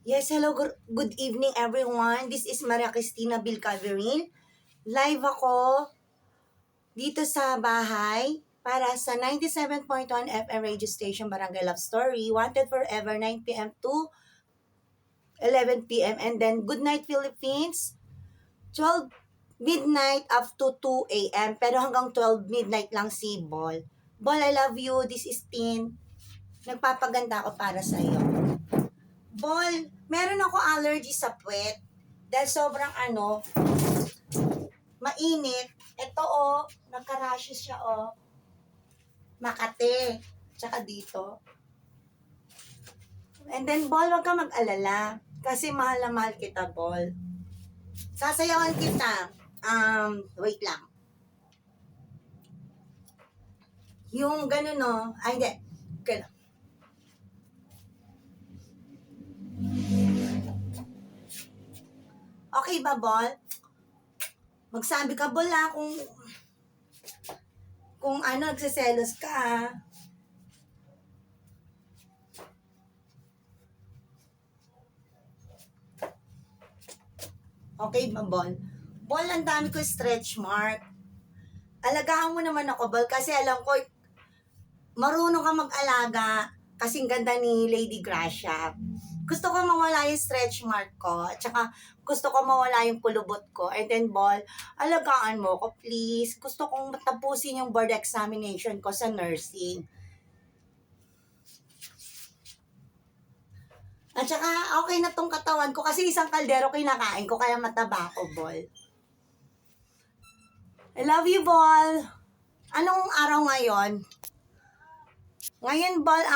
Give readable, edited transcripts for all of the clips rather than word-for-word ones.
Yes, hello, good evening everyone. This is Maria Cristina Bilcaverin. Live ako dito sa bahay para sa 97.1 FM radio station Barangay Love Story, Wanted Forever, 9 p.m. to 11 p.m. And then Good Night Philippines, 12 midnight up to 2 a.m. Pero hanggang 12 midnight lang si Ball. Ball, I love you. This is Tin. Nagpapaganda ako para sa iyo. Ball, meron ako allergy sa puwet. Dahil sobrang mainit. Ito nagka-rashes siya Makate. Tsaka dito. And then, Ball, wag ka mag-alala. Kasi mahal na mahal kita, Ball. Sasayawan kita. Wait lang. Yung ganun, Ay, hindi. Ganun. Okay ba, Ball? Magsabi ka, Ball, kung nagsiselos ka, Okay ba, Ball? Ball, ang dami ko stretch mark. Alagaan mo naman ako, Ball, kasi alam ko, marunong ka mag-alaga, kasing ganda ni Lady Gracia. Gusto ko mawala yung stretch mark ko, at saka gusto ko mawala yung kulubot ko. And then, Ball, alagaan mo ko, please. Gusto kong tapusin yung board examination ko sa nursing. At saka, okay na tong katawan ko kasi isang kaldero kinakain ko, kaya mataba ko, Ball. I love you, Ball. Anong araw ngayon? Ngayon, Ball,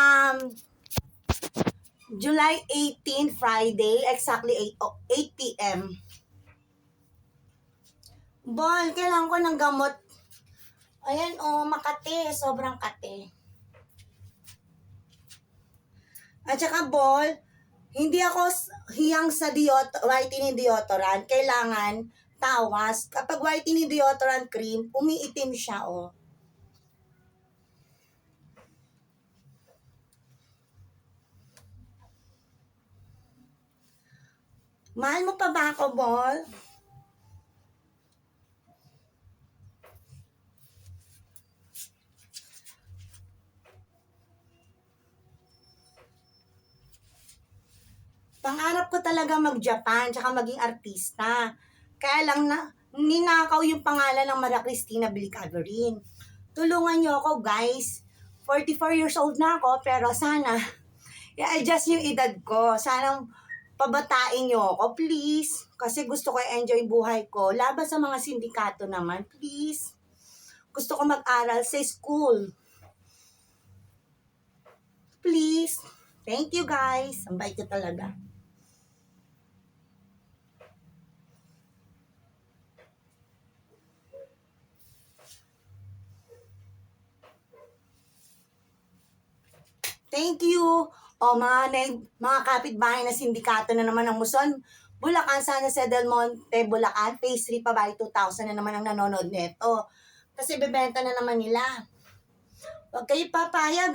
July 18, Friday, exactly 8 p.m. Ball, kailangan ko ng gamot. Ayan, Makate, sobrang kate. At saka, Ball, hindi ako hiyang sa whitening deodorant. Kailangan tawas. Kapag whitening deodorant cream, umiitim siya, Mahal mo pa ba ako, Ball? Pangarap ko talaga mag-Japan, tsaka maging artista. Kaya lang ninakaw yung pangalan ng Maria Cristina Bilcaverin. Tulungan niyo ako, guys. 44 years old na ako, pero sana i-adjust yung edad ko. Sana pabatain niyo ako, please. Kasi gusto ko i-enjoy buhay ko. Laban sa mga sindikato naman, please. Gusto ko mag-aral sa school. Please. Thank you, guys. Ang bait ko talaga. Thank you. Mga kapitbahay na sindikato na naman ng Muson. Bulacan, sana sa Del Monte, Bulacan. Phase 3 pa ba? 2,000 na naman ang nanonood neto. Kasi bebenta na naman nila. Huwag kayo papayag,